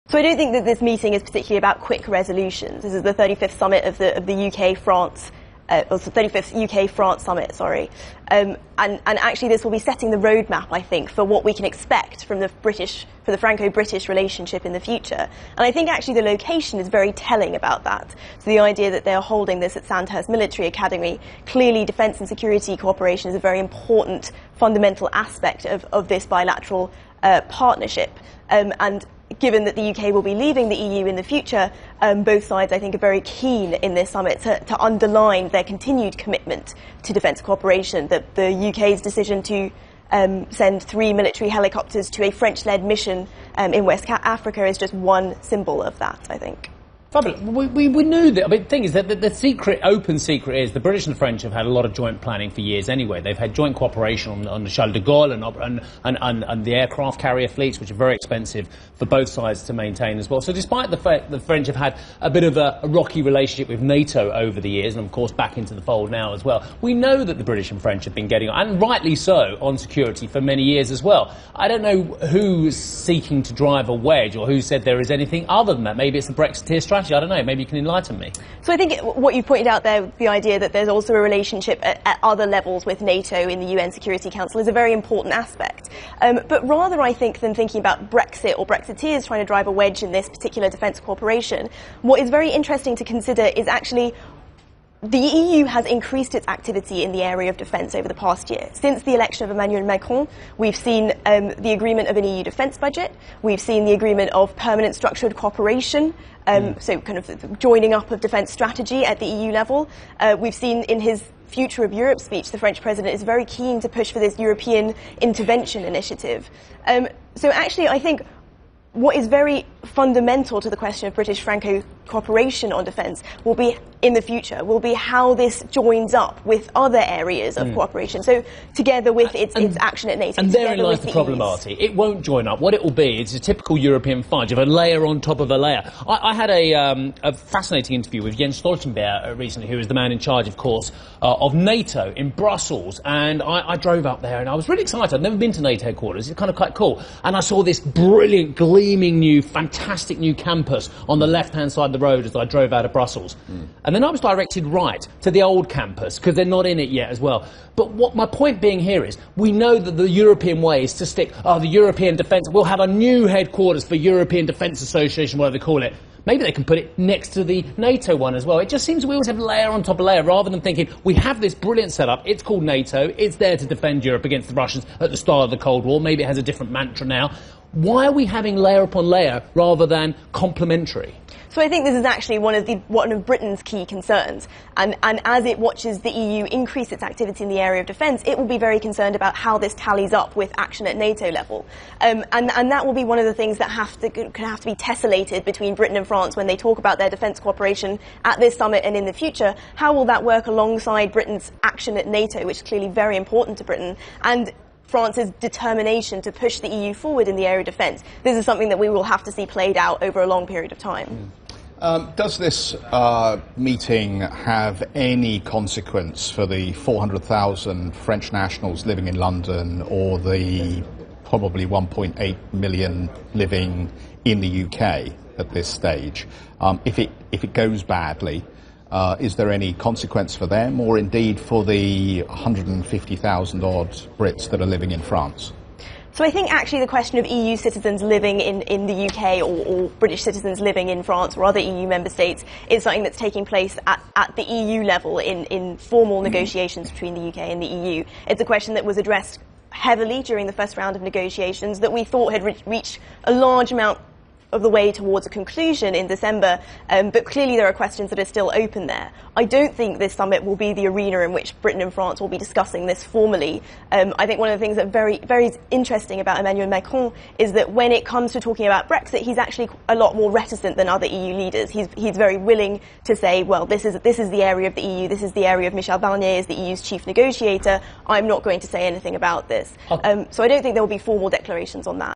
So I don't think that this meeting is particularly about quick resolutions. This is the 35th summit of the UK-France, or the 35th UK-France summit, sorry. And actually this will be setting the roadmap, I think, for what we can expect from the Franco-British relationship in the future. And I think actually the location is very telling about that. So the idea that they are holding this at Sandhurst Military Academy, clearly defence and security cooperation is a very important fundamental aspect of this bilateral partnership. And given that the UK will be leaving the EU in the future, both sides, I think, are very keen in this summit to underline their continued commitment to defence cooperation, that the UK's decision to send 3 military helicopters to a French-led mission in West Africa is just one symbol of that, I think. We knew that. I mean, the thing is that the open secret is the British and the French have had a lot of joint planning for years anyway. They've had joint cooperation on the Charles de Gaulle and the aircraft carrier fleets, which are very expensive for both sides to maintain as well. So despite the fact the French have had a bit of a rocky relationship with NATO over the years, and of course back into the fold now as well, we know that the British and French have been getting on, and rightly so, on security for many years as well. I don't know who's seeking to drive a wedge or who said there is anything other than that. Maybe it's the Brexiteer strategy. I don't know, maybe you can enlighten me. So I think what you pointed out there, the idea that there's also a relationship at other levels with NATO in the UN Security Council is a very important aspect. But rather, I think, than thinking about Brexit or Brexiteers trying to drive a wedge in this particular defence cooperation, what is very interesting to consider is actually the EU has increased its activity in the area of defence over the past year. Since the election of Emmanuel Macron, we've seen the agreement of an EU defence budget, we've seen the agreement of permanent structured cooperation, so kind of the joining up of defence strategy at the EU level. We've seen in his Future of Europe speech, the French president is very keen to push for this European intervention initiative. So actually, I think what is very fundamental to the question of British-Franco cooperation on defence will be, in the future, will be how this joins up with other areas of cooperation. So together with its action at NATO. And therein lies the problem, Aarti. It won't join up. What it will be is a typical European fudge of a layer on top of a layer. I had a fascinating interview with Jens Stoltenberg recently, who is the man in charge, of course, of NATO in Brussels. And I drove up there and I was really excited. I'd never been to NATO headquarters. It's kind of quite cool. And I saw this brilliant, gleaming new, fantastic new campus on the left-hand side of the road as I drove out of Brussels. And then I was directed right to the old campus, because they're not in it yet as well. But what my point being here is, we know that the European way is to stick, the European Defence, we'll have a new headquarters for European Defence Association, whatever they call it. Maybe they can put it next to the NATO one as well. It just seems we always have layer on top of layer, rather than thinking, we have this brilliant setup, it's called NATO, it's there to defend Europe against the Russians at the start of the Cold War, maybe it has a different mantra now. Why are we having layer upon layer rather than complementary? So I think this is actually one of Britain's key concerns. And as it watches the EU increase its activity in the area of defence, it will be very concerned about how this tallies up with action at NATO level. And that will be one of the things that can have to be tessellated between Britain and France when they talk about their defence cooperation at this summit and in the future. How will that work alongside Britain's action at NATO, which is clearly very important to Britain, and France's determination to push the EU forward in the area of defence? This is something that we will have to see played out over a long period of time. Does this meeting have any consequence for the 400,000 French nationals living in London, or the probably 1.8 million living in the UK at this stage? If it goes badly, is there any consequence for them, or indeed for the 150,000 odd Brits that are living in France? So I think actually the question of EU citizens living in the UK or British citizens living in France or other EU member states is something that's taking place at the EU level in formal negotiations between the UK and the EU. It's a question that was addressed heavily during the first round of negotiations that we thought had reached a large amount of the way towards a conclusion in December, but clearly there are questions that are still open there. I don't think this summit will be the arena in which Britain and France will be discussing this formally. I think one of the things that very interesting about Emmanuel Macron is that when it comes to talking about Brexit, he's actually a lot more reticent than other EU leaders. He's very willing to say, well, this is the area of the EU, this is the area of Michel Barnier as the EU's chief negotiator. I'm not going to say anything about this. So I don't think there will be formal declarations on that.